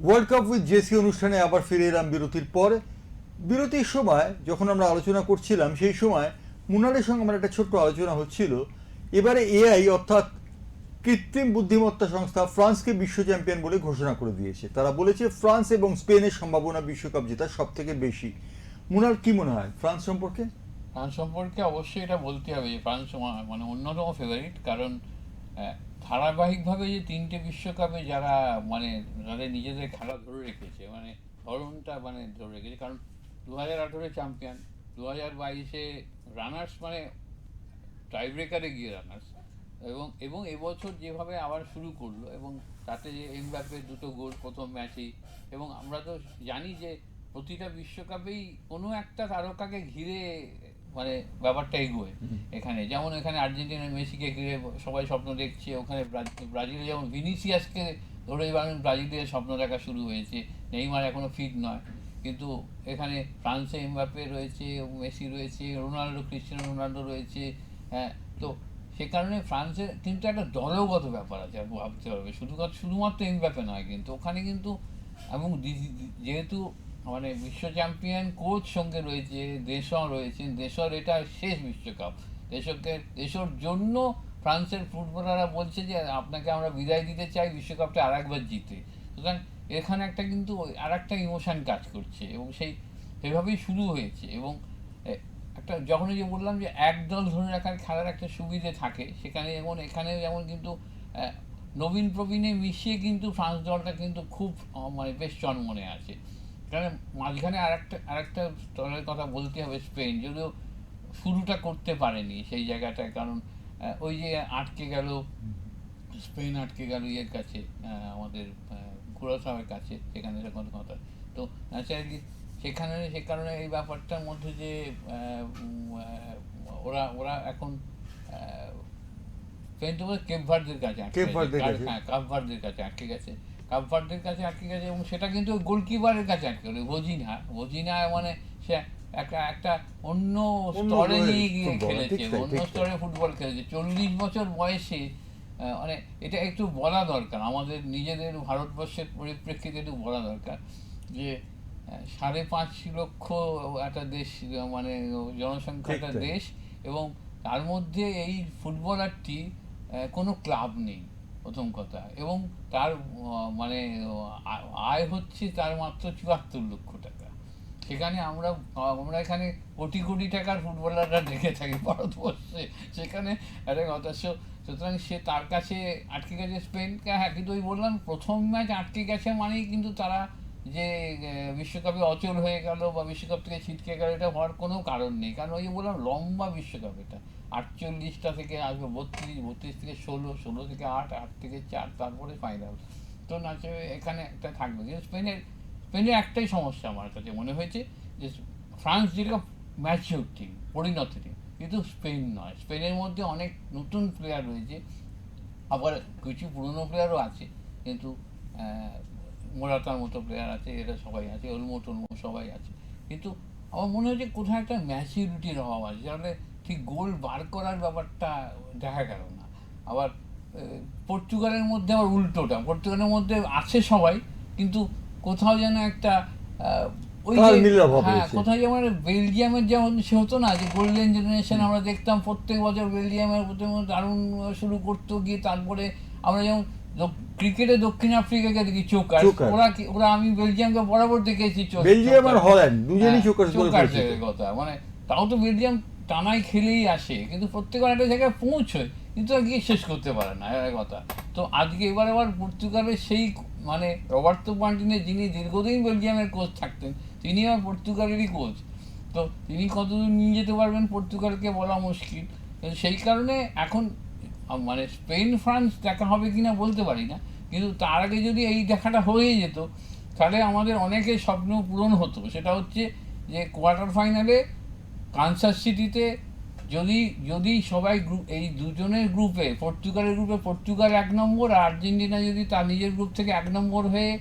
World cup with JC অনুষ্ঠানে আবার ফিরে এলাম বিরতির পর। বিরতির সময় যখন আমরা আলোচনা করছিলাম সেই সময় মুনারের সঙ্গে আমার একটা ছোট্ট আলোচনা হচ্ছিল। এবারে এআই অর্থাৎ কৃত্রিম বুদ্ধিমত্তা সংস্থা ফ্রান্সকে বিশ্ব চ্যাম্পিয়ন বলে ঘোষণা করে দিয়েছে। তারা বলেছে ফ্রান্স এবং স্পেনের সম্ভাবনা বিশ্বকাপ জেতার সব থেকে বেশি। মুনার কি মনে হয় ফ্রান্স সম্পর্কে? ফ্রান্স সম্পর্কে অবশ্যই এটা বলতে হবে যে ফ্রান্স মানে অন্যতম ফেভারিট, কারণ ধারাবাহিকভাবে যে তিনটে বিশ্বকাপে যারা মানে যাদের নিজেদের খেলা ধরে রেখেছে, মানে ধরনটা মানে ধরে রেখেছে, কারণ 2018 চ্যাম্পিয়ন, 2022 রানার্স, মানে টাইব্রেকারে গিয়ে রানার্স, এবং এবং এবছর যেভাবে আবার শুরু করলো এবং তাতে যে এমবাপ্পে দুটো গোল প্রথম ম্যাচেই, এবং আমরা তো জানি যে প্রতিটা বিশ্বকাপেই কোনো একটা তারকাকে ঘিরে মানে ব্যাপারটা এগোয়। এখানে যেমন এখানে আর্জেন্টিনার মেসিকে ঘিরে সবাই স্বপ্ন দেখছে, ওখানে ব্রাজিলে যেমন ভিনিসিয়াসকে ধরে ব্রাজিলের স্বপ্ন দেখা শুরু হয়েছে। নেইমার এখনো ফিট নয়, কিন্তু এখানে ফ্রান্সে এমবাপ্পে রয়েছে, মেসি রয়েছে, রোনাল্ডো, ক্রিস্টিয়ানো রোনাল্ডো রয়েছে। হ্যাঁ, তো সে কারণে ফ্রান্সের কিন্তু একটা দলগত ব্যাপার আছে, ভাবতে হবে শুধুমাত্র এমবাপ্পে নয়, কিন্তু ওখানে কিন্তু এবং যেহেতু মানে বিশ্ব চ্যাম্পিয়ন কোচ সঙ্গে রয়েছে, দেশও রয়েছেন, দেশর এটা শেষ বিশ্বকাপ, দেশের জন্য ফ্রান্সের ফুটবলাররা বলছে যে আপনাকে আমরা বিদায় দিতে চাই বিশ্বকাপটা আর একবার জিতে। সুতরাং এখানে একটা কিন্তু আর একটা ইমোশন কাজ করছে, এবং সেভাবেই শুরু হয়েছে। এবং একটা যখনই যে বললাম যে একদল ধরে রাখার খেলার একটা সুবিধে থাকে, সেখানে যেমন এখানে যেমন কিন্তু নবীন প্রবীণে মিশিয়ে কিন্তু ফ্রান্স দলটা কিন্তু খুব মানে বেশ চনমনে আছে। কারণ মাঝখানে আরেকটা দলের কথা বলতে হবে, স্পেন, যদিও শুরুটা করতে পারেনি সেই জায়গাটায়, কারণ ওই যে আটকে গেল, স্পেন আটকে গেল ইয়ের কাছে, আমাদের কুরাসাওয়ের কাছে, সেখানে এরকম কথা। তো ন্যাচারালি সে কারণে এই ব্যাপারটার মধ্যে যে ওরা ওরা এখন স্পেন তো কেপ ভার্দের কাছে আটকে গেছে, হ্যাঁ কাপ ভার্দের কাছে আটকে গেছে, এবং সেটা কিন্তু গোলকিপারের কাছে আটকে গেল। ভজিনা মানে সে একটা অন্য স্তরে নিয়ে গিয়ে খেলেছে, অন্য স্তরে ফুটবল খেলেছে 40 বছর বয়সে। মানে এটা একটু বলা দরকার, আমাদের নিজেদের ভারতবর্ষের পরিপ্রেক্ষিতে একটু বলা দরকার যে 5.5 লক্ষ একটা দেশ, মানে জনসংখ্যা একটা দেশ, এবং তার মধ্যে এই ফুটবলারটি কোনো ক্লাব নেই প্রথম কথা, এবং তার মানে আয় হচ্ছে তার মাত্র 74 লক্ষ টাকা। সেখানে আমরা এখানে কোটি কোটি টাকার ফুটবলাররা দেখে থাকি ভারতবর্ষে, সেখানে একটা কথা। সুতরাং সে তার কাছে আটকে গেছে স্পেনকে। হ্যাঁ, কিন্তু ওই বললাম প্রথম ম্যাচ আটকে গেছে মানেই কিন্তু তারা যে বিশ্বকাপে অচল হয়ে গেল বা বিশ্বকাপ থেকে ছিটকে গেল, এটা হওয়ার কোনো কারণ নেই। কারণ ওই যে বললাম লম্বা বিশ্বকাপ, এটা 48টা থেকে আসবে 32 থেকে 16 থেকে 8 থেকে 4, তারপরে ফাইনাল। তো নাচে এখানে একটা থাকবে। কিন্তু স্পেনের একটাই সমস্যা আমার কাছে মনে হয়েছে, যে ফ্রান্স যেটা ম্যাচিউর টিম, পরিণত টিম, কিন্তু স্পেন নয়। স্পেনের মধ্যে অনেক নতুন প্লেয়ার রয়েছে, আবার কিছু পুরনো প্লেয়ারও আছে, কিন্তু মোরাতার মতো প্লেয়ার আছে, এরা সবাই আছে, ওলমো সবাই আছে, কিন্তু আমার মনে হচ্ছে কোথাও একটা ম্যাচিউরিটির অভাব আছে, যাহলে ঠিক গোল বার করার ব্যাপারটা দেখা গেল না। আবার পর্তুগালের মধ্যে আবার উল্টোটা, পর্তুগালের মধ্যে আছে সবাই, কিন্তু কোথাও যেন একটা ওই হ্যাঁ, কোথাও যেমন বেলজিয়ামের যেমন সে হতো না যে গোল্ডেন জেনারেশন আমরা দেখতাম প্রত্যেক বছর, বেলজিয়ামের প্রথমে দারুণ শুরু করতো, গিয়ে তারপরে আমরা যেমন ক্রিকেটে দক্ষিণ আফ্রিকাকে দেখি চোকার, ওরা আমি বেলজিয়ামকে বরাবর দেখেছি বেলজিয়াম আর হল্যান্ড দুজনেই চোকার কথা। মানে তাও তো বেলজিয়াম টানাই খেলেই আসে, কিন্তু প্রত্যেকবার একটা জায়গায় পৌঁছয়, কিন্তু আর গিয়ে শেষ করতে পারে না, এর কথা। তো আজকে এবার আবার পর্তুগালের সেই মানে রবার্তো মার্টিনেজ, যিনি দীর্ঘদিন বেলজিয়ামের কোচ থাকতেন, তিনি আবার পর্তুগালেরই কোচ। তো তিনি কতদূর নিয়ে যেতে পারবেন পর্তুগালকে বলা মুশকিল। সেই কারণে এখন মানে স্পেন ফ্রান্স দেখা হবে কিনা বলতে পারি না, কিন্তু তার আগে যদি এই দেখাটা হয়ে যেত তাহলে আমাদের অনেকের স্বপ্ন পূরণ হতো। সেটা হচ্ছে যে কোয়ার্টার ফাইনালে কানসাস সিটিতে যদি সবাই এই দুজনের গ্রুপে, পর্তুগালের গ্রুপে পর্তুগাল 1 নম্বর, আর আর্জেন্টিনা যদি তার নিজের গ্রুপ থেকে 1 নম্বর হয়ে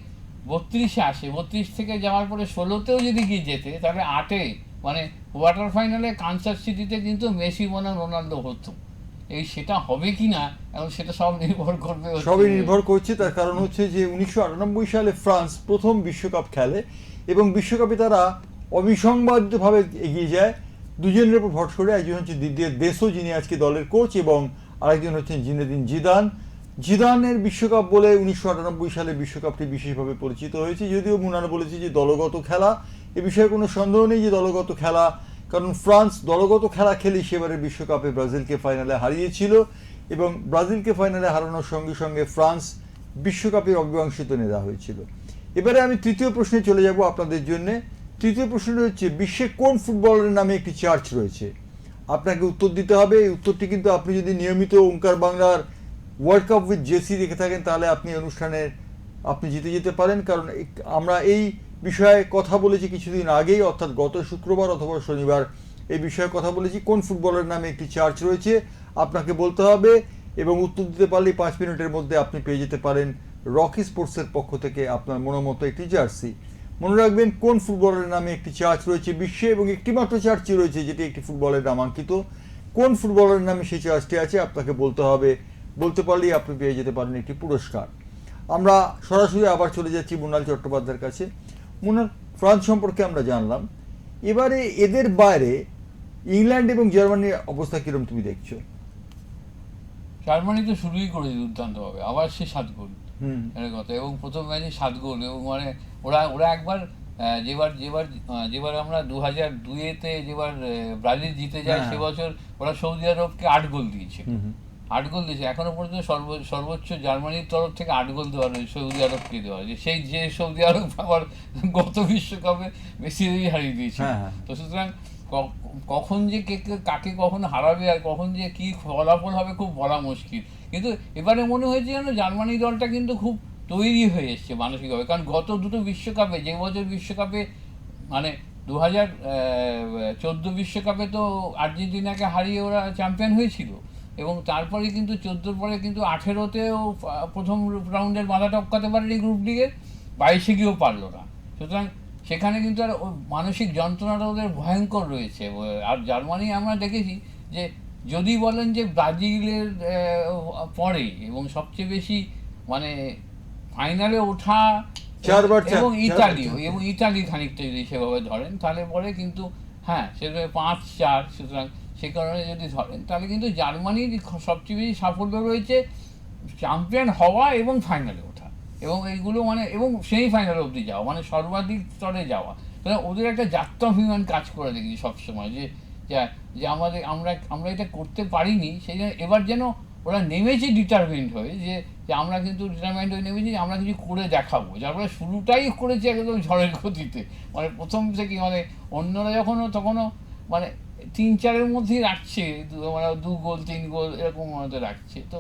32-এ আসে, 32 থেকে যাওয়ার পরে 16তেও যদি গিয়ে যেতে, তাহলে 8-এ মানে কোয়ার্টার ফাইনালে কানসাস সিটিতে কিন্তু মেসি বনাম রোনাল্ডো হতো। সেটা হবে কি না এখন সেটা সব নির্ভর করবে, সবই নির্ভর করছে। তার কারণ হচ্ছে যে 1998 সালে ফ্রান্স প্রথম বিশ্বকাপ খেলে এবং বিশ্বকাপে তারা অবিসংবাদিতভাবে এগিয়ে যায় দুজনের উপর ভর করে। একজন হচ্ছে দিদিয়ের দেশো, যিনি আজকে দলের কোচ, এবং আরেকজন হচ্ছেন জিনেদিন জিদান। জিদানের বিশ্বকাপ বলে 1998 সালে বিশ্বকাপটি বিশেষভাবে পরিচিত হয়েছে, যদিও মুনার বলেছে যে দলগত খেলা, এ বিষয়ে কোনো সন্দেহ নেই যে দলগত খেলা, কারণ ফ্রান্স দলগত খেলা খেলেই সেবারের বিশ্বকাপে ব্রাজিলকে ফাইনালে হারিয়েছিল এবং ব্রাজিলকে ফাইনালে হারানোর সঙ্গে সঙ্গে ফ্রান্স বিশ্বকাপের অবিবাংশিত নেওয়া হয়েছিল। এবারে আমি তৃতীয় প্রশ্নে চলে যাব আপনাদের জন্য। তৃতীয় প্রশ্নটা হচ্ছে, বিশ্বে কোন ফুটবলের নামে একটি চার্চ রয়েছে? আপনাকে উত্তর দিতে হবে। এই উত্তরটি কিন্তু আপনি যদি নিয়মিত ওঙ্কার বাংলার ওয়ার্ল্ড কাপ উইথ জেসি দেখে থাকেন তাহলে আপনি অনুষ্ঠানে আপনি জিতে যেতে পারেন, কারণ আমরা এই বিষয়ে কথা বলেছি কিছুদিন আগেই, অর্থাৎ গত শুক্রবার অথবা শনিবার এই বিষয়ে কথা বলেছি। কোন ফুটবলের নামে একটি চার্চ রয়েছে আপনাকে বলতে হবে, এবং উত্তর দিতে পারলে 5 মিনিটের মধ্যে আপনি পেয়ে যেতে পারেন রকি স্পোর্টসের পক্ষ থেকে আপনার মনোমতো একটি জার্সি। মনে রাখবেন কোন ফুটবলের নামে একটি চার্চ রয়েছে বিশ্বে, এবং একটি মাত্র চার্চই রয়েছে যেটি একটি ফুটবলের নামাঙ্কিত। কোন ফুটবলের নামে সেই চার্চটি আছে আপনাকে বলতে হবে, বলতে পারলেই আপনি পেয়ে যেতে পারেন একটি পুরস্কার। আমরা সরাসরি আবার চলে যাচ্ছি মুনাল চট্টোপাধ্যায়ের কাছে। মুনাল, ফ্রান্স সম্পর্কে আমরা জানলাম, এবারে এদের বাইরে ইংল্যান্ড এবং জার্মানির অবস্থা কিরকম তুমি দেখছো? জার্মানি তো শুরুই করেছে দুর্দান্তভাবে, আবার সে 7 গোল এর কথা, এবং প্রথম ম্যাচে 7 গোল, এবং মানে ওরা একবার যেবার আমরা 2002-তে যেবার ব্রাজিল জিতে যায় সে বছর ওরা সৌদি আরবকে 8 গোল দিয়েছে। 8 গোল দিয়েছে, এখনো পর্যন্ত সর্বোচ্চ জার্মানির তরফ থেকে 8 গোল দেওয়া হয়েছে সৌদি আরবকে দেওয়া হয়েছে, সেই যে সৌদি আরব আবার গত বিশ্বকাপে মেসি হারিয়ে দিয়েছে। তো সুতরাং কখন যে কাকে কখন হারাবে আর কখন যে কি ফলাফল হবে খুব বলা মুশকিল। কিন্তু এবারে মনে হয়েছে যেন জার্মানি দলটা কিন্তু খুব তৈরি হয়ে এসছে মানসিকভাবে, কারণ গত দুটো বিশ্বকাপে, যে বছর বিশ্বকাপে মানে 2014 বিশ্বকাপে তো আর্জেন্টিনাকে হারিয়ে ওরা চ্যাম্পিয়ন হয়েছিল, এবং তারপরে কিন্তু 14 পরে কিন্তু 18তেও প্রথম রাউন্ডের বাধা টপকাতে পারেনি গ্রুপ লিগের, 22-এ গিয়েও পারলো না। সুতরাং সেখানে কিন্তু আর মানসিক যন্ত্রণাটা ওদের ভয়ঙ্কর রয়েছে। আর জার্মানি আমরা দেখেছি যে যদি বলেন যে ব্রাজিলের পরে এবং সবচেয়ে বেশি মানে ফাইনালে ওঠা এবং ইতালি খানিকটা যদি সেভাবে ধরেন তাহলে পরে কিন্তু হ্যাঁ সেভাবে 5-4, সুতরাং সে কারণে যদি ধরেন তাহলে কিন্তু জার্মানির সবচেয়ে বেশি সাফল্য রয়েছে চ্যাম্পিয়ন হওয়া এবং ফাইনালে ওঠা, এবং এইগুলো মানে এবং সেমিফাইনাল অবধি যাওয়া, মানে সর্বাধিক স্তরে যাওয়া। তাহলে ওদের একটা জাত্যভিমান কাজ করে দেখি সবসময় যে আমরা এটা করতে পারিনি, সেই জন্য এবার যেন ওরা নেমেছে ডিটারমেন্ট হয়ে যে আমরা কিন্তু ডিটারমেন্ট হয়ে নেমেছি, আমরা কিছু করে দেখাবো। যার ফলে শুরুটাই করেছে একদম ঝড়ের গতিতে, মানে প্রথম থেকে মানে অন্যরা তখনও মানে 3-4-এর মধ্যেই রাখছে, মানে 2 গোল 3 গোল এরকম মধ্যে রাখছে। তো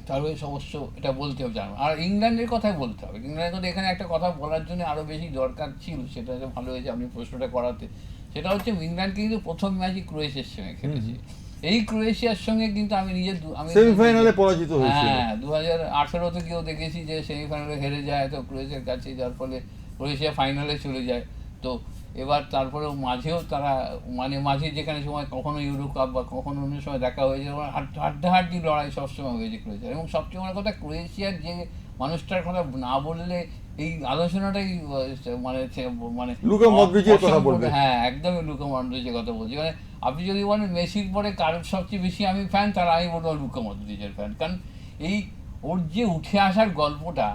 তাহলে অবশ্য এটা বলতে হবে জানো। আর ইংল্যান্ডের কথাই বলতে হবে, ইংল্যান্ডের কথা এখানে একটা কথা বলার জন্য আরও বেশি দরকার ছিল, সেটা ভালো হয়েছে আপনি প্রশ্নটা করাতে। সেটা হচ্ছে ইংল্যান্ড কিন্তু প্রথম ম্যাচই ক্রোয়েশিয়ার সঙ্গে খেলেছে, এই ক্রোয়েশিয়ার সঙ্গে কিন্তু আমি সেমিফাইনালে পরাজিত হয়েছিল। হ্যাঁ 2018-তে কেউ দেখেছি যে সেমিফাইনালে হেরে যায় তো ক্রোয়েশিয়ার কাছে, যার ফলে ক্রোয়েশিয়া ফাইনালে চলে যায়। তো এবার তারপরেও মাঝেও তারা মানে মাঝে যেখানে সময় কখনো ইউরো কাপ বা কখনো অন্য সময় দেখা হয়েছে, হাড্ডাহাড্ডি লড়াই সবসময় হয়েছে ক্রোয়েশিয়া। এবং সবচেয়ে বড় কথা ক্রোয়েশিয়ার যে মানুষটার কথা না বললে এই আলোচনাটাই মানে মানে লুকা মডরিচের কথা বলবে। হ্যাঁ একদমই লুকা মডরিচের কথা বলছি। মানে আপনি যদি বলেন মেসির পরে কার সবচেয়ে বেশি আমি ফ্যান, তার আমি বলবো লুকা মডরিচের ফ্যান। কারণ এই ওর যে উঠে আসার গল্পটা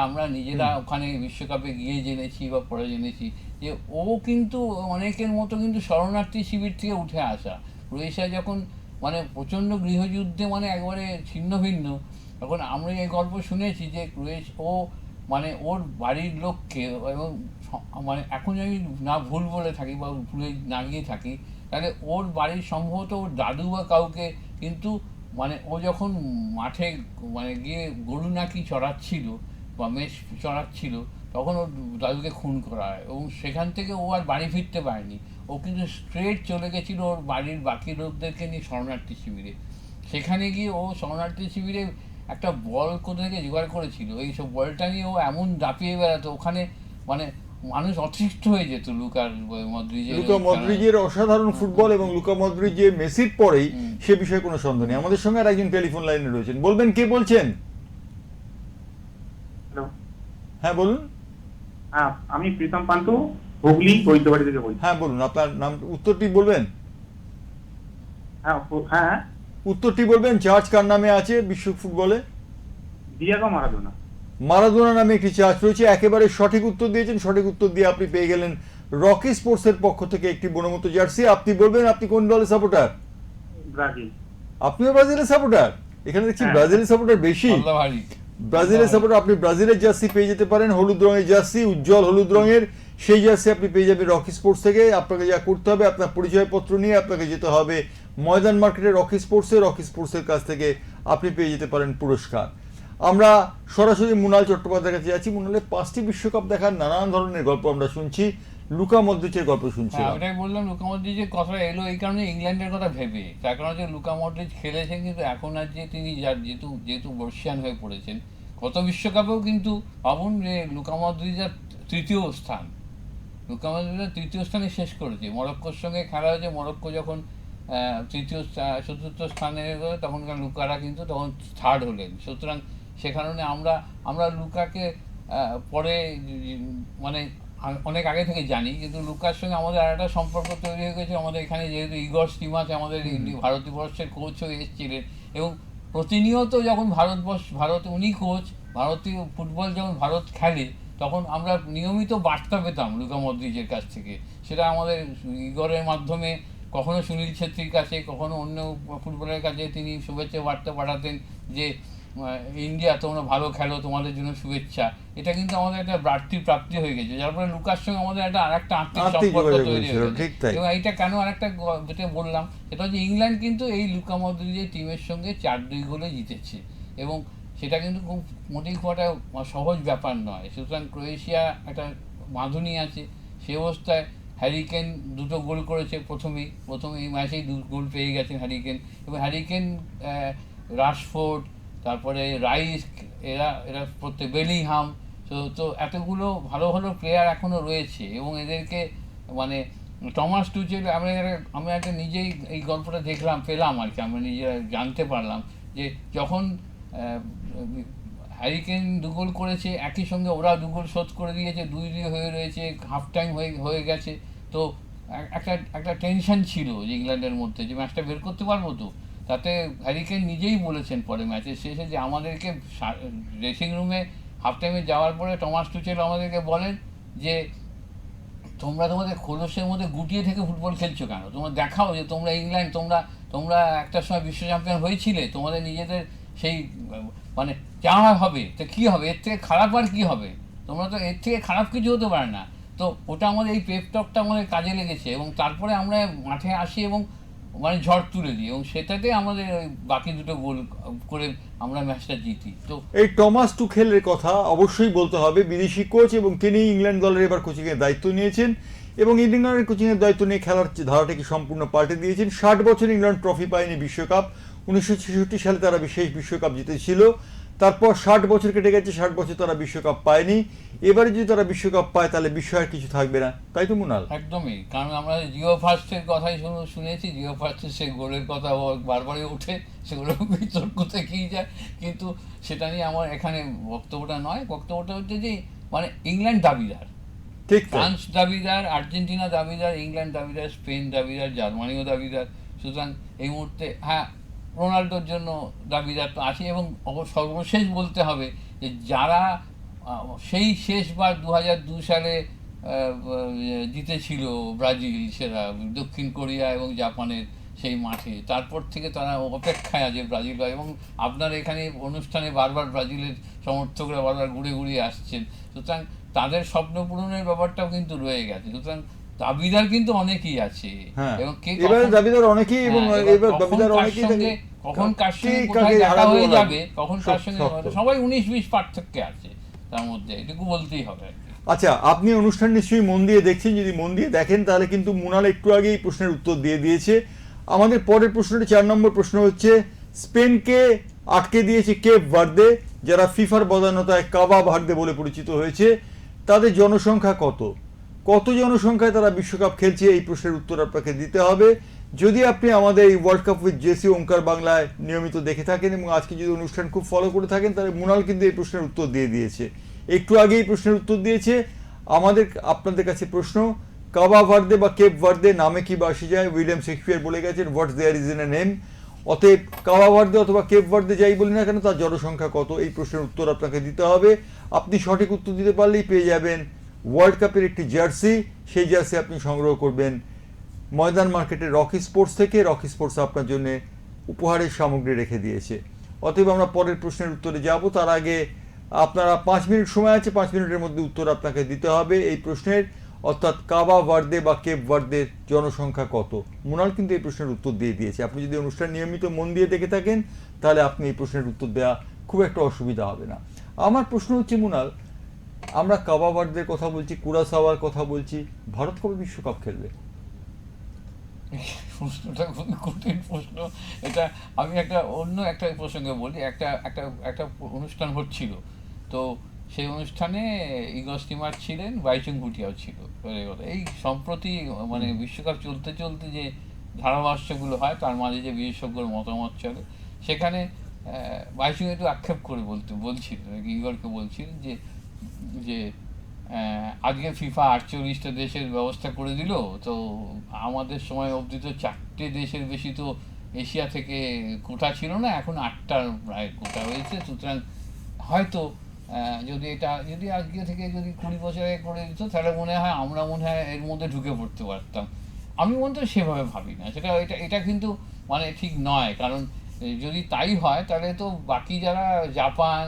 আমরা নিজেরা ওখানে বিশ্বকাপে গিয়ে জেনেছি বা পরে জেনেছি যে ও কিন্তু অনেকের মতো কিন্তু শরণার্থী শিবির থেকে উঠে আসা। ক্রোয়েশিয়া যখন মানে প্রচণ্ড গৃহযুদ্ধে মানে একবারে ছিন্ন ভিন্ন, তখন আমরা এই গল্প শুনেছি যে ও মানে ওর বাড়ির লোককে, এবং মানে এখন যদি না ভুল বলে থাকি বা ভুলে না গিয়ে থাকি তাহলে ওর বাড়ির সম্ভবত ওর দাদু বা কাউকে কিন্তু মানে ও যখন মাঠে মানে গিয়ে গরু নাকি চড়াচ্ছিল বা মেষ চড়াচ্ছিল তখন ওর দাদুকে খুন করা হয়, এবং সেখান থেকে ও আর বাড়ি ফিরতে পারেনি। ও কিন্তু স্ট্রেট চলে গেছিল ওর বাড়ির বাকি লোকদেরকে নিয়ে শরণার্থী শিবিরে। সেখানে গিয়ে ও শরণার্থী শিবিরে একটা বল কোথা থেকে জোগাড় করেছিল, এইসব বলটা নিয়ে ও এমন দাপিয়ে বেড়াতো ওখানে, মানে মানুষ অতিষ্ঠ হয়ে যেত লুকা মদ্রিজের অসাধারণ ফুটবল এবং লুকা মদ্রিজ যে মেসির পরেই সে বিষয়ে কোনো সন্দেহ নেই। আমাদের সঙ্গে আর একজন টেলিফোন লাইনে রয়েছেন, বলবেন কে বলছেন? হ্যাঁ বলুন। আমি প্রীতম পান্ত, হুগলি বৈদ্যবাড়ি থেকে বলছি। হ্যাঁ বলুন, আপনার নাম, উত্তরটি বলবেন। হ্যাঁ, উত্তরটি বলবেন। চার্জ কার নামে আছে বিশ্ব ফুটবলে? Diego Maradona. মারাদোনা নামে একটি চার্জ রয়েছে। একেবারে সঠিক উত্তর দিয়েছেন। সঠিক উত্তর দিয়ে আপনি পেয়ে গেলেন রকি স্পোর্টসের পক্ষ থেকে একটি বনমতো জার্সি। আপনি বলবেন আপনি কোন দলের সাপোর্টার? ব্রাজিল। আপনিও ব্রাজিলের সাপোর্টার? এখানে দেখছি ব্রাজিলের সাপোর্টার বেশি। ব্রাজিলের সাপোর্টার, আপনি ব্রাজিলের জার্সি পেয়ে যেতে পারেন, হলুদ রঙের জার্সি, উজ্জ্বল হলুদ রঙের সেই জার্সি আপনি পেয়ে যাবেন রকি স্পোর্টস থেকে। আপনাকে যা করতে হবে, আপনার পরিচয়পত্র নিয়ে আপনাকে যেতে হবে ময়দান মার্কেটে রকি স্পোর্টসের কাছ থেকে আপনি পেয়ে যেতে পারেন পুরস্কার। আমরা সরাসরি মুনাল চট্টোপাধ্যায়ের কাছে যাচ্ছি। মুনালের 5টি বিশ্বকাপ দেখার নানান ধরনের গল্প আমরা শুনছি, লুকা মদ্রিচের গল্প শুনছি। ওটাই বললাম, লুকা মদ্রিচের কথা এলো এই কারণে, ইংল্যান্ডের কথা ভেবে। তার কারণ হচ্ছে লুকা মদ্রিচ খেলেছেন, কিন্তু এখন আর যে তিনি যেহেতু বর্ষিয়ান হয়ে পড়েছেন, গত বিশ্বকাপেও কিন্তু ভাবুন যে লুকা মদ্রিচের তৃতীয় স্থানে শেষ করেছে। মরক্কোর সঙ্গে খেলা হয়েছে, মরক্কো যখন চতুর্থ স্থানে গেল, তখন লুকারা কিন্তু তখন থার্ড হলেন। সুতরাং সে কারণে আমরা লুকাকে পরে মানে অনেক আগে থেকে জানি, কিন্তু লুকার সঙ্গে আমাদের আর একটা সম্পর্ক তৈরি হয়ে গেছে। আমাদের এখানে যেহেতু ইগর স্টিমাচ আমাদের ভারতবর্ষের কোচও এসেছিলেন, এবং প্রতিনিয়ত যখন ভারতে উনি কোচ, ভারতীয় ফুটবল যখন ভারত খেলে, তখন আমরা নিয়মিত বার্তা পেতাম লুকা মদ্রিচের কাছ থেকে। সেটা আমাদের ইগরের মাধ্যমে, কখনো সুনীল ছেত্রীর কাছে, কখনো অন্য ফুটবলের কাছে তিনি শুভেচ্ছা বার্তা পাঠাতেন যে ইন্ডিয়া তোমরা ভালো খেলো, তোমাদের জন্য শুভেচ্ছা। এটা কিন্তু আমাদের একটা প্রাপ্তি হয়ে গেছে, যার ফলে লুকার সঙ্গে আমাদের আরেকটা আত্মিক সম্পর্ক তৈরি হয়েছে। এবং এইটা কেন আরেকটা যেটা বললাম, সেটা হচ্ছে ইংল্যান্ড কিন্তু এই লুকা মদ্রিচের টিমের সঙ্গে 4-2 গোলে জিতেছে, এবং সেটা কিন্তু মোটেই খুব একটা সহজ ব্যাপার নয়। সুতরাং ক্রোয়েশিয়া একটা বাঁধুনি আছে, সে অবস্থায় হ্যারিকেন 2টো গোল করেছে প্রথমে এই ম্যাচেই 2 গোল পেয়ে গেছেন হ্যারিকেন। এবং হ্যারিকেন, রাশফোর্ড, তারপরে রাইস, এরা প্রত্যেক বেলিংহাম, তো এতগুলো ভালো ভালো প্লেয়ার এখনও রয়েছে, এবং এদেরকে মানে টমাস টুচেল, আমরা একটা নিজেই এই গল্পটা পেলাম আর কি, আমরা নিজেরা জানতে পারলাম যে যখন হ্যারিকেন 2 গোল করেছে, একই সঙ্গে ওরা 2 গোল শোধ করে দিয়েছে, 2-2 হয়ে রয়েছে, হাফ টাইম হয়ে গেছে। তো একটা টেনশন ছিল যে ইংল্যান্ডের মধ্যে যে ম্যাচটা বের করতে পারবো তো। তাতে হ্যারিকেন নিজেই বলেছেন পরে ম্যাচের শেষে যে আমাদেরকে ড্রেসিং রুমে হাফ টাইমে যাওয়ার পরে টমাস টুচেল আমাদেরকে বলেন যে তোমরা তোমাদের খোলসের মধ্যে গুটিয়ে থেকে ফুটবল খেলছো কেন? তোমরা দেখাও যে তোমরা ইংল্যান্ড, তোমরা একটা সময় বিশ্ব চ্যাম্পিয়ন হয়েছিলে, তোমাদের নিজেদের সেই মানে যাওয়া হবে, তো কী হবে, এর থেকে খারাপ আর কী হবে? তোমরা তো এর থেকে খারাপ কিছু হতে পারে না। তো ওটা আমাদের এই পেপ টকটা আমাদের কাজে লেগেছে, এবং তারপরে আমরা মাঠে আসি এবং মানে ঝড় তুলে দিই, এবং সেটাতে আমাদের ওই বাকি 2টো গোল করে আমরা ম্যাচটা জিতি। তো এই টমাস টুখেলের কথা অবশ্যই বলতে হবে, বিদেশি কোচ, এবং তিনি ইংল্যান্ড দলের এবার কোচিংয়ের দায়িত্ব নিয়েছেন, এবং ইংল্যান্ডের কোচিংয়ের দায়িত্ব নিয়ে খেলার ধারাটাকে সম্পূর্ণ পাল্টে দিয়েছেন। 60 বছর ইংল্যান্ড ট্রফি পায়নি বিশ্বকাপ, 1966 সালে তারা বিশেষ বিশ্বকাপ জিতেছিল। তারপর 60 বছর কেটে গেছে, 60 বছর তারা বিশ্বকাপ পায়নি। এবারে যদি তারা বিশ্বকাপ পায় তাহলে বিশ্ব আর কিছু থাকবে না, তাই তো মুনাল? একদমই, কারণ আমরা জিও ফার্স্টের কথাই শুনেছি, জিও ফার্স্টের সেই গোলের কথা বারবারই ওঠে, সেগুলো বিতর্ক থেকেই যায়, কিন্তু সেটা নিয়ে আমার এখানে বক্তব্যটা নয়। বক্তব্যটা হচ্ছে যে মানে ইংল্যান্ড দাবিদার, ঠিক, ফ্রান্স দাবিদার, আর্জেন্টিনা দাবিদার, ইংল্যান্ড দাবিদার, স্পেন দাবিদার, জার্মানিও দাবিদার। সুতরাং এই মুহূর্তে হ্যাঁ, রোনাল্ডোর জন্য দাবিদার তো আছে, এবং সর্বশেষ বলতে হবে যে যারা সেই শেষবার 2002 সালে জিতেছিল ব্রাজিল, সেরা দক্ষিণ কোরিয়া এবং জাপানের সেই মাঠে, তারপর থেকে তারা অপেক্ষায় আছে ব্রাজিল হয়, এবং আপনার এখানে অনুষ্ঠানে বারবার ব্রাজিলের সমর্থকরা বারবার ঘুরে আসছেন। সুতরাং তাদের স্বপ্ন পূরণের ব্যাপারটাও কিন্তু রয়ে গেছে। সুতরাং দাবিদার কিন্তু অনেকেই আছে, এবং দাবিদার অনেকেই, এবং কখন কার সঙ্গে কোথায় দেখা হয়ে যাবে, কখন কার সঙ্গে, সবাই 19-20 পার্থক্যে আছে তার মধ্যে, এটুকু বলতেই হবে। আচ্ছা, আপনি অনুষ্ঠান নিশ্চয়ই মন দিয়ে দেখছেন, যদি মন দিয়ে দেখেন তাহলে কিন্তু মুনাল একটু আগে এই প্রশ্নের উত্তর দিয়ে দিয়েছে। আমাদের পরের প্রশ্নটি 4 নম্বর প্রশ্ন হচ্ছে, স্পেনকে আটকে দিয়েছে কেপ ভার্দে, যারা ফিফার বদান্যতায় কাবা ভার্দে বলে পরিচিত হয়েছে। তাদের জনসংখ্যা কত, কত জনসংখ্যায় তারা বিশ্বকাপ খেলছে, এই প্রশ্নের উত্তর আপনাকে দিতে হবে। যদি আপনি আমাদের এই ওয়ার্ল্ড কাপ উইথ জেসি ওঙ্কার বাংলায় নিয়মিত দেখে থাকেন এবং আজকে যদি অনুষ্ঠান খুব ফলো করে থাকেন, তাহলে মুনাল কিন্তু এই প্রশ্নের উত্তর দিয়ে দিয়েছে, একটু আগে এই প্রশ্নের উত্তর দিয়েছে। আপনাদের কাছে প্রশ্ন, কাবা ভার্দে বা কেপ ভার্দে নামে কি বাসে যায়? উইলিয়াম শেক্সপিয়ার বলে গেছেন, what's there is in a name. অতএব কাবা ভার্দে অথবা কেপ ভার্দে যাই বলি না কেন, তার জনসংখ্যা কত, এই প্রশ্নের উত্তর আপনাকে দিতে হবে। আপনি সঠিক উত্তর দিতে পারলেই পেয়ে যাবেন ওয়ার্ল্ড কাপের একটি জার্সি। সেই জার্সি আপনি সংগ্রহ করবেন ময়দান মার্কেটের রকি স্পোর্টস থেকে। রকি স্পোর্টস আপনার জন্য উপহারের সামগ্রী রেখে দিয়েছে। অতএব আমরা পরের প্রশ্নের উত্তরে যাব, তার আগে আপনারা 5 মিনিট সময় আছে, 5 মিনিটের মধ্যে উত্তর আপনাকে দিতে হবে এই প্রশ্নের, অর্থাৎ কাবা ভার্দে বা কেপ ভার্দের জনসংখ্যা কত। মুনাল কিন্তু এই প্রশ্নের উত্তর দিয়ে দিয়েছে। আপনি যদি অনুষ্ঠান নিয়মিত মন দিয়ে দেখে থাকেন, তাহলে আপনি এই প্রশ্নের উত্তর দেওয়া খুব একটা অসুবিধা হবে না। আমার প্রশ্ন হচ্ছে মুনাল, আমরা কাবা ভার্দের কথা বলছি, কুরাসাওয়ার কথা বলছি, ভারত কবে বিশ্বকাপ খেলবে? প্রশ্নটা খুবই কঠিন প্রশ্ন। এটা আমি অন্য একটা প্রসঙ্গে বলি। একটা অনুষ্ঠান হচ্ছিল, তো সেই অনুষ্ঠানে ইগো স্টিমার ছিলেন, বাইচুং ভুটিয়াও ছিল। এই সম্প্রতি মানে বিশ্বকাপ চলতে চলতে যে ধারাভাষ্যগুলো হয়, তার মাঝে যে বিশেষজ্ঞর মতামত চলে, সেখানে বাইচুং একটু আক্ষেপ করে বলছিলেন, ইগরকে বলছিলেন যে আজকে ফিফা 48টা দেশের ব্যবস্থা করে দিল, তো আমাদের সময় অবধি তো 4টে দেশের বেশি তো এশিয়া থেকে কোটা ছিল না, এখন 8টার প্রায় কোটা হয়েছে। সুতরাং হয়তো যদি আজকে থেকে যদি 20 বছর আগে করে দিত, তাহলে আমরা মনে হয় এর মধ্যে ঢুকে পড়তে পারতাম। আমি মনে হয় সেভাবে ভাবি না। এটা কিন্তু মানে ঠিক নয়, কারণ যদি তাই হয় তাহলে তো বাকি যারা জাপান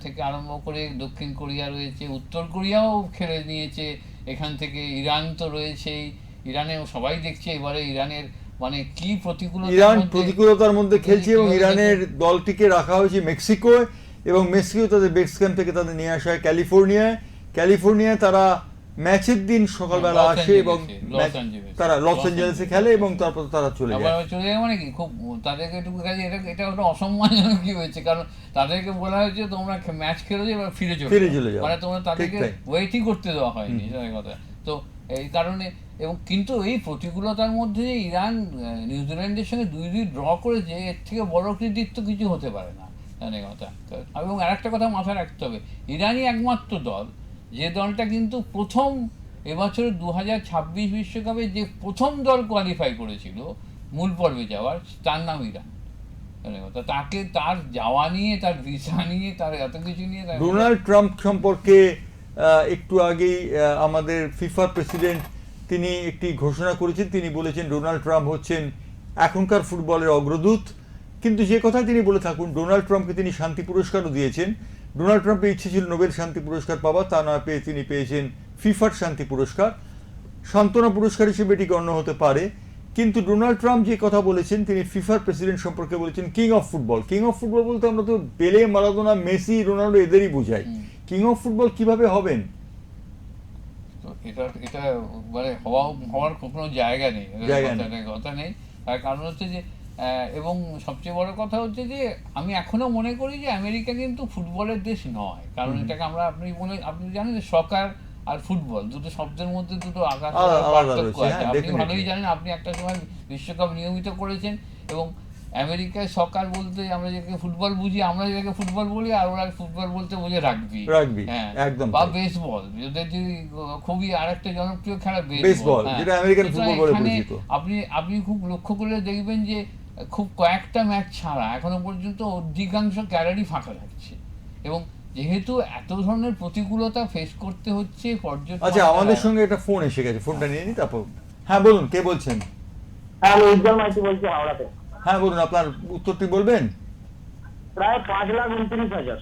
থেকে আরম্ভ করে দক্ষিণ কোরিয়া রয়েছে, উত্তর কোরিয়াও খেলে নিয়েছে, এখান থেকে ইরান তো রয়েছেই। ইরানেও সবাই দেখছে এবারে ইরানের মানে কি প্রতিকূলতার মধ্যে খেলছে, এবং ইরানের দলটিকে রাখা হয়েছে মেক্সিকোয়, এবং মেক্সিকো তাদের বেস ক্যাম্প থেকে তাদের নিয়ে আসা হয় ক্যালিফোর্নিয়ায়। তারা ম্যাচের দিন সকালবেলা আসে এবং তারা লস অ্যাঞ্জেলেসে খেলে এবং তারপর তারা চলে যায়। মানে কি খুব তাদেরকে একটু এটা একটা অসম্মানজনক কি হয়েছে, কারণ তাদেরকে বলা হয়েছে তোমরা ম্যাচ খেলে এবার ফিরে চলে যাও, মানে তোমরা তাদেরকে ওয়েটই করতে দেওয়া হয়নি কথা। তো এই কারণে এবং কিন্তু এই প্রতিকূলতার মধ্যে ইরান নিউজিল্যান্ডের সঙ্গে 2-2 ড্র করেছে, এর থেকে বড় কৃতিত্ব কিছু হতে পারে না কথা। এবং আরেকটা কথা মাথায় রাখতে হবে, ইরানই একমাত্র দল যে দলটা কিন্তু প্রথম এবছর 2026 বিশ্বকাপে যে প্রথম দল কোয়ালিফাই করেছিল মূল পর্বে যাওয়ার, তার নাম ইরান। তাকে তার যাওয়া নিয়ে, তার ভিসা নিয়ে, তার এত কিছু নিয়ে। ডোনাল্ড ট্রাম্প সম্পর্কে একটু আগেই আমাদের ফিফার প্রেসিডেন্ট তিনি একটি ঘোষণা করেছেন। তিনি বলেছেন ডোনাল্ড ট্রাম্প হচ্ছেন এখনকার ফুটবলের অগ্রদূত। কিন্তু যে কথা তিনি বলে থাকুন, ডোনাল্ড ট্রাম্পকে তিনি শান্তি পুরস্কারও দিয়েছেন। ডোনাল্ড ট্রাম্পের ইচ্ছে ছিল নোবেল শান্তি পুরস্কার পাওয়া, তা না পেয়ে তিনি পেয়েছেন ফিফার শান্তি পুরস্কার। সান্ত্বনা পুরস্কার হিসেবে এটি গণ্য হতে পারে। কিন্তু ডোনাল্ড ট্রাম্প যে কথা বলেছেন, তিনি ফিফার প্রেসিডেন্ট সম্পর্কে বলেছেন king of football. King of football বলতে আমরা তো পেলে, মারাদোনা, মেসি, রোনাল্ডো এদেরই বোঝাই। কিং অফ ফুটবল কিভাবে হবেন? এটা মানে হওয়ার কোনো জায়গা নেই, কথা নেই। তার কারণ হচ্ছে যে, এবং সবচেয়ে বড় কথা হচ্ছে যে আমি এখনো মনে করি যে আমেরিকা কিন্তু ফুটবলের দেশ নয়। কারণ এটাকে আপনি জানেন যে সকার আর ফুটবল দুটো শব্দের মধ্যে দুটো আকাশ পার্থক্য আছে। আপনি ভালোই জানেন, আপনি একটা সময় বিশ্বকাপ নিয়মিত করেছেন, এবং আমেরিকায় সকার বলতে আমরা যেটাকে ফুটবল বুঝি, আমরা যেটাকে ফুটবল বলি, আর ওরা ফুটবল বলতে বোঝে রাগবি, হ্যাঁ, একদম, বা বেসবল, যদি খুবই আরেকটা জনপ্রিয় খেলা বেসবল, যেটা আমেরিকান ফুটবল বলে পরিচিত। আপনি খুব লক্ষ্য করলে দেখবেন যে খুব কয়েকটা ম্যাচ ছাড়া এখনো পর্যন্ত অধিকাংশ ক্যালারি ফাঁকা লাগছে। এবং যেহেতু এত ধরনের প্রতিকূলতা ফেস করতে হচ্ছে পর্যটন। আচ্ছা, আমাদের সঙ্গে একটা ফোন এসে গেছে, ফোনটা নিয়ে নিই তারপর। হ্যাঁ বলুন, কে বলছেন? হ্যাঁ, আমি উজ্জ্বল মাইতি বলছি, হাওড়াতে। হ্যাঁ বলুন, আপনার উত্তরটি বলবেন। প্রায় 5,29,000।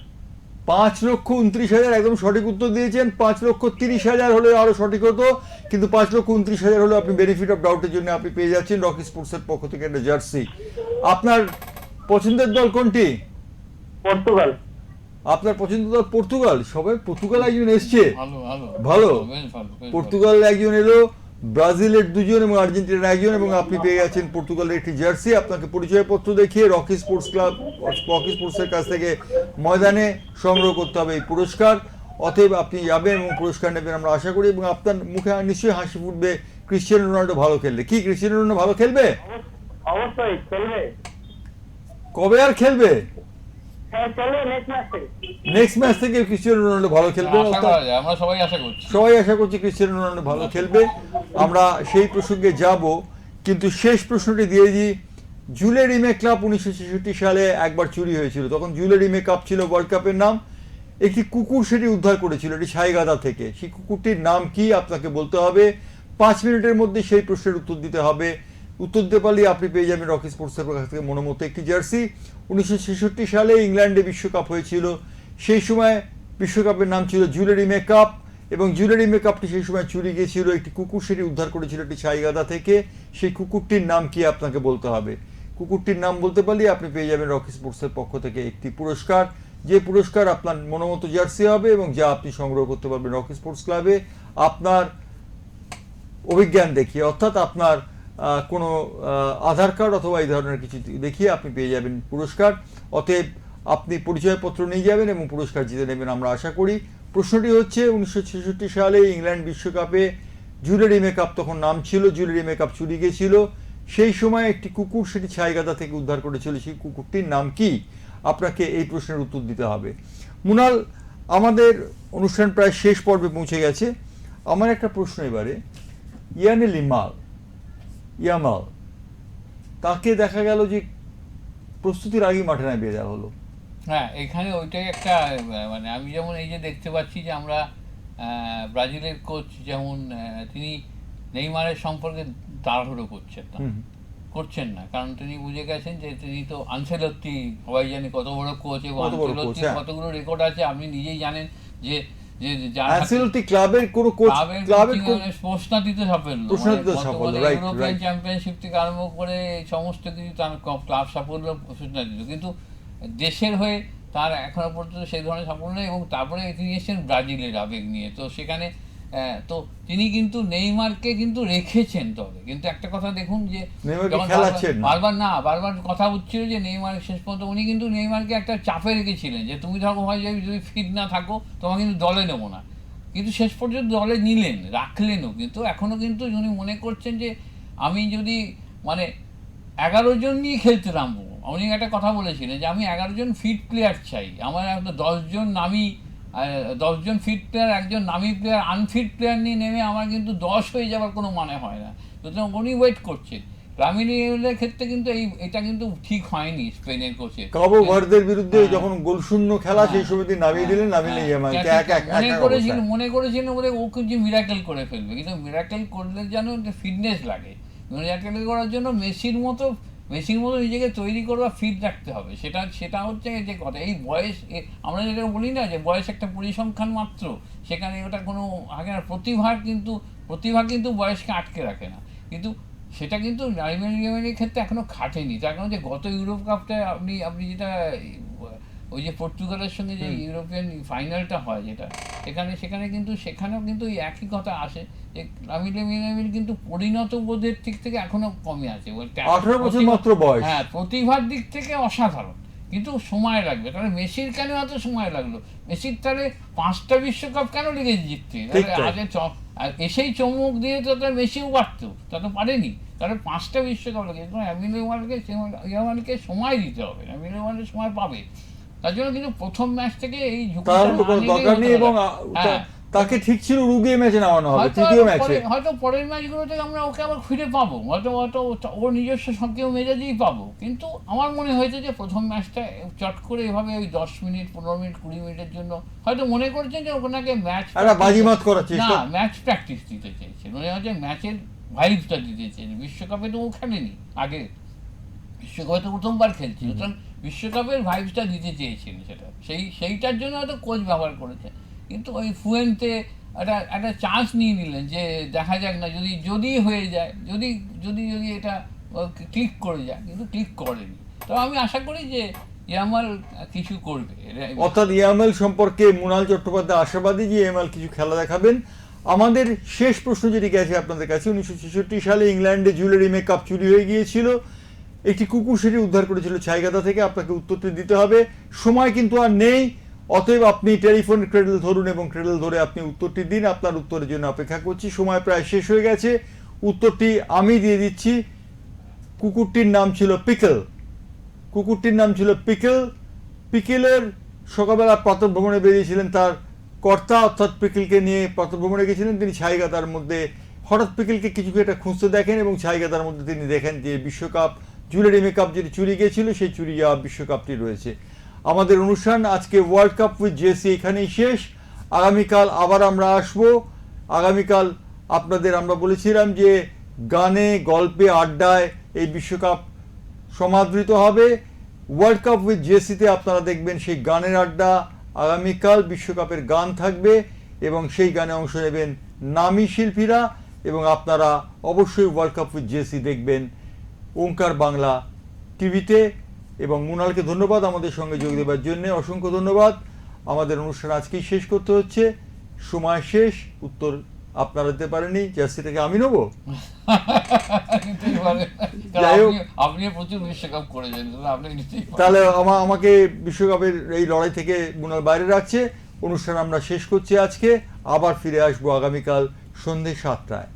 5,29,000 একদম সঠিক উত্তর দিয়েছেন। 5,30,000 হলে আরো সঠিক হতো, কিন্তু 5,29,000 হলে আপনি বেনিফিট অফ ডাউটের জন্য আপনি পেয়ে যাচ্ছেন রকি স্পোর্টসের পক্ষ থেকে একটা জার্সি। আপনার পছন্দের দল কোনটি? পর্তুগাল। আপনার পছন্দের দল পর্তুগাল? সবাই পর্তুগাল একজন এসছে, ভালো। পর্তুগাল একজন এলো, ব্রাজিলের 2জন এবং আর্জেন্টিনার 1জন, এবং আপনি পেয়ে যাচ্ছেন পর্তুগালের একটি জার্সি। আপনাকে পরিচয়পত্র দেখিয়ে রকি স্পোর্টসের কাছ থেকে ময়দানে সংগ্রহ করতে হবে এই পুরস্কার। অতএব আপনি যাবেন এবং পুরস্কার নেবেন আমরা আশা করি, এবং আপনার মুখে নিশ্চয়ই হাসি ফুটবে ক্রিশ্চিয়ানো রোনাল্ডো ভালো খেললে। কি ক্রিশ্চিয়ানো রোনাল্ডো ভালো খেলবে? অবশ্যই খেলবে। কবে আর খেলবে? হ্যাঁ খেলবে নেক্সট ম্যাচ থেকে। নেক্সট ম্যাচ থেকে ক্রিশ্চিয়ানো রোনাল্ডো ভালো খেলবে, আশা করা যায়, আমরা সবাই আশা করছি। সবাই আশা করছি ক্রিশ্চিয়ানো রোনাল্ডো ভালো খেলবে। আমরা সেই প্রসঙ্গে যাব, কিন্তু শেষ প্রশ্নটি দিয়ে দিই। জুলে রিমে ক্লাব 1966 সালে একবার চুরি হয়েছিল, তখন জুলে রিমে কাপ ছিল ওয়ার্ল্ড কাপের নাম। একটি কুকুর সেটি উদ্ধার করেছিল এটি ছাইগাদা থেকে। সেই কুকুরটির নাম কি আপনাকে বলতে হবে, 5 মিনিটের মধ্যে সেই প্রশ্নের উত্তর দিতে হবে। উত্তর দিতে পারলে আপনি পেয়ে যাবেন রকি স্পোর্টসের কাছ থেকে মনের মতো একটি জার্সি। 1966 সালে ইংল্যান্ডে বিশ্বকাপ হয়েছিল, সেই সময় বিশ্বকাপের নাম ছিল জুলে রিমে কাপ, এবং জুলে রিমে কাপটি সেই সময় চুরি গিয়েছিল। একটি কুকুর সেটি উদ্ধার করেছিল একটি ছাইগাদা থেকে। সেই কুকুরটির নাম কি আপনাকে বলতে হবে। কুকুরটির নাম বলতে পারলে আপনি পেয়ে যাবেন রকি স্পোর্টসের পক্ষ থেকে একটি পুরস্কার, যে পুরস্কার আপনার মনোমতো জার্সি হবে এবং যা আপনি সংগ্রহ করতে পারবেন রকি স্পোর্টস ক্লাবে আপনার অভিজ্ঞান দেখিয়ে, অর্থাৎ আপনার কোনো আধার কার্ড অথবা এই ধরনের কিছু দেখিয়ে আপনি পেয়ে যাবেন পুরস্কার। অতএব আপনি পরিচয়পত্র নিয়ে যাবেন এবং পুরস্কার জিতে নেবেন আমরা আশা করি। প্রশ্নটি হচ্ছে 1966 সালে ইংল্যান্ড বিশ্বকাপে জুলে রিমে কাপ তখন নাম ছিল, জুলে রিমে কাপ চুরি গিয়েছিল, সেই সময় একটি কুকুর সেটি ছাইগাদা থেকে উদ্ধার করেছিল, সেই কুকুরটির নাম কি? আপনাকে এই প্রশ্নের উত্তর দিতে হবে। মুনাল, আমাদের অনুষ্ঠান প্রায় শেষ পর্বে পৌঁছে গেছে। আমার একটা প্রশ্ন এবারে, ইয়ামাল তাকে দেখা গেল যে প্রস্তুতির আগেই মাঠে নামিয়ে দেওয়া হলো। হ্যাঁ, এখানে ওইটাই একটা মানে আমি যেমন এই যে দেখতে পাচ্ছি যে আমরা ব্রাজিলের কোচ যেমন তিনি নেইমারের সম্পর্কে তাড়াহুড়ো করছেন না, কারণ তিনি বুঝে গেছেন যে তিনি তো আনসেলত্তি, সবাই জানি কত বড় কোচ, এবং আনসেলত্তির কতগুলো রেকর্ড আছে আপনি নিজেই জানেন। যে আনসেলত্তি ক্লাবের কোনো কোচ ক্লাবের প্রশ্ন দিতে সাফল্য, ইউরোপিয়ান চ্যাম্পিয়নশিপ থেকে আরম্ভ করে সমস্ত কিছু তার ক্লাব সাফল্য প্রশ্ন দিত, কিন্তু দেশের হয়ে তার এখনো পর্যন্ত সেই ধরনের সাফল্য নেই। এবং তারপরে তিনি এসেছেন ব্রাজিলের আবেগ নিয়ে, তো সেখানে তো তিনি কিন্তু নেইমারকে কিন্তু রেখেছেন। তবে কিন্তু একটা কথা দেখুন যে বারবার কথা হচ্ছিল যে নেইমার শেষ পর্যন্ত উনি কিন্তু নেইমারকে একটা চাপে রেখেছিলেন যে তুমি ধরো হয় যে যদি ফিট না থাকো তোমাকে কিন্তু দলে নেবো না, কিন্তু শেষ পর্যন্ত দলে নিলেন, রাখলেনও। কিন্তু এখনো কিন্তু উনি মনে করছেন যে আমি যদি মানে 11 জন নিয়ে খেলতে নামবো, উনি একটা কথা বলেছিলেন যে আমি 11 জন ফিট প্লেয়ার চাই, আমার একটা 10 জন নামি 10 জন ফিট প্লেয়ার, একজন নামি প্লেয়ার আনফিট প্লেয়ার নিয়ে নেমে আমার কিন্তু 10 হয়ে যাওয়ার কোনো মানে হয় না। সুতরাং উনি ওয়েট করছেন। লামিনের ক্ষেত্রে কিন্তু এটা কিন্তু ঠিক হয়নি স্পেনের কোচের। কাবো ভার্দের বিরুদ্ধে যখন গোলশূন্য খেলা সেই সময় তিনি নামিয়ে দিলেন, মনে করেছিলেন বলে ও কিছু মিরাকেল করে ফেলবে, কিন্তু মিরাকেল করলে যেন ফিটনেস লাগে। মিরাকেল করার জন্য মেসির মতো নিজেকে তৈরি করবা, ফিট রাখতে হবে। সেটা হচ্ছে যে কথা। এই বয়স, আমরা যেটা বলি না যে বয়স একটা পরিসংখ্যান মাত্র, সেখানে ওটা কোনো আগে না। প্রতিভা কিন্তু বয়সকে আটকে রাখে না, কিন্তু সেটা কিন্তু লামিনের ক্ষেত্রে এখনো খাটেনি। তার কারণ যে গত ইউরোপ কাপটা আপনি যেটা ওই যে পর্তুগালের সঙ্গে যে ইউরোপিয়ান ফাইনালটা হয় যেটা, সেখানেও কিন্তু এই একই কথা আসে যে লামিন কিন্তু পরিণত বোধের দিক থেকে এখনো কমে আছে। 18 বছর মাত্র বয়স। হ্যাঁ, প্রতিভার দিক থেকে অসাধারণ, কিন্তু সময় লাগবে। তাহলে মেসির কেন এত সময় লাগলো? মেসির তাহলে 5টা বিশ্বকাপ কেন লেগে জিততে? আগে এসেই চমক দিয়ে তো মেসিও পারতো, তা তো পারেনি। তাহলে 5টা বিশ্বকাপ লেগে ইয়ামালকে সময় দিতে হবে, ইয়ামালের সময় পাবে। তার জন্য কিন্তু প্রথম ম্যাচ থেকে এই দরকার নেই, এবং তাকে ঠিক ছিল উরুগুয়ে ম্যাচে নামানো হবে, তৃতীয় ম্যাচে। হয়তো পরের ম্যাচগুলো থেকে আমরা ওকে আবার ফিরে পাবো, হয়তো ওর নিজস্ব সক্রিয় মেজাজেই পাবো। কিন্তু আমার মনে হয়েছে যে প্রথম ম্যাচটা চট করে এভাবে ওই 10 মিনিট 15 মিনিট 20 মিনিটের জন্য হয়তো মনে করছেন যে ওনাকে বাজিমাত করার চেষ্টা, ম্যাচ প্র্যাকটিস দিতে চেয়েছেন, মনে হচ্ছে ম্যাচের ভাইবটা দিতে চেয়েছেন। বিশ্বকাপে তো ও খেলেনি, আগে বিশ্বকাপে তো প্রথমবার খেলছে, সুতরাং বিশ্বকাপের ভাইবসটা দিতে চেয়েছেন। সেইটার জন্য হয়তো কোচ ব্যবহার করেছে। কিন্তু ওই ফুয়েন্তে একটা চান্স নিয়ে নিলেন যে দেখা যাক না, যদি হয়ে যায়, যদি এটা ক্লিক করে যায়, কিন্তু ক্লিক করেনি। তো আমি আশা করি যে ইয়ামাল কিছু করবে। অর্থাৎ ইয়ামাল সম্পর্কে মুনাল চট্টোপাধ্যায় আশাবাদী যে ইয়ামাল কিছু খেলা দেখাবেন। আমাদের শেষ প্রশ্ন যেটি গেছে আপনাদের কাছে, 1966 সালে ইংল্যান্ডে জুলে রিমে কাপ চুরি হয়ে গিয়েছিল, একটি কুকুর সেটি উদ্ধার করেছিল ছাইগাদা থেকে। আপনাকে উত্তরটি দিতে হবে, সময় কিন্তু আর নেই। অতএব আপনি টেলিফোন ক্রেডেল ধরুন এবং ক্রেডেল ধরে আপনি উত্তরটি দিন। আপনার উত্তরের জন্য অপেক্ষা করছি। সময় প্রায় শেষ হয়ে গেছে। উত্তরটি আমি দিয়ে দিচ্ছি। কুকুরটির নাম ছিল পিকেল। কুকুরটির নাম ছিল পিকেল। পিকেলের সকালবেলা প্রাতঃভ্রমণে বেরিয়েছিলেন তার কর্তা, অর্থাৎ পিকেলকে নিয়ে প্রাতঃভ্রমণে গেছিলেন। তিনি ছাইগাতার মধ্যে হঠাৎ পিকেলকে কিছু একটা খুঁজতে দেখেন এবং ছাইগাতার মধ্যে তিনি দেখেন যে বিশ্বকাপ জুয়েলারি মেকআপ যেটি চুরি গিয়েছিল সেই চুরি যাওয়া বিশ্বকাপটি রয়েছে। আমাদের অনুষ্ঠান আজকে ওয়ার্ল্ড কাপ উইথ জেসি এখানেই শেষ। আগামীকাল আবার আমরা আসব। আগামীকাল আপনাদের আমরা বলেছিলাম যে গানে, গল্পে, আড্ডায় এই বিশ্বকাপ সমাদৃত হবে। ওয়ার্ল্ড কাপ উইথ জেসিতে আপনারা দেখবেন সেই গানের আড্ডা। আগামীকাল বিশ্বকাপের গান থাকবে এবং সেই গানে অংশ নেবেন নামী শিল্পীরা এবং আপনারা অবশ্যই ওয়ার্ল্ড কাপ উইথ জেসি দেখবেন ওঙ্কার বাংলা টিভিতে। এবং মুনালকে ধন্যবাদ আমাদের সঙ্গে যোগ দেওয়ার জন্য, অসংখ্য ধন্যবাদ। আমাদের অনুষ্ঠান আজকেই শেষ করতে হচ্ছে, সময় শেষ। উত্তর আপনারা দিতে পারেননি, জার্সিটাকে আমি নেবো। নিতেই পারেন। কারণ যাই হোক। আপনি প্রচুর বিশ্বকাপ করেছেন, আপনি নিতেই পারেন। তাহলে আমাকে বিশ্বকাপের এই লড়াই থেকে মুনাল বাইরে রাখছে। অনুষ্ঠান আমরা শেষ করছি আজকে। আবার ফিরে আসবো আগামীকাল সন্ধ্যে 7টায়।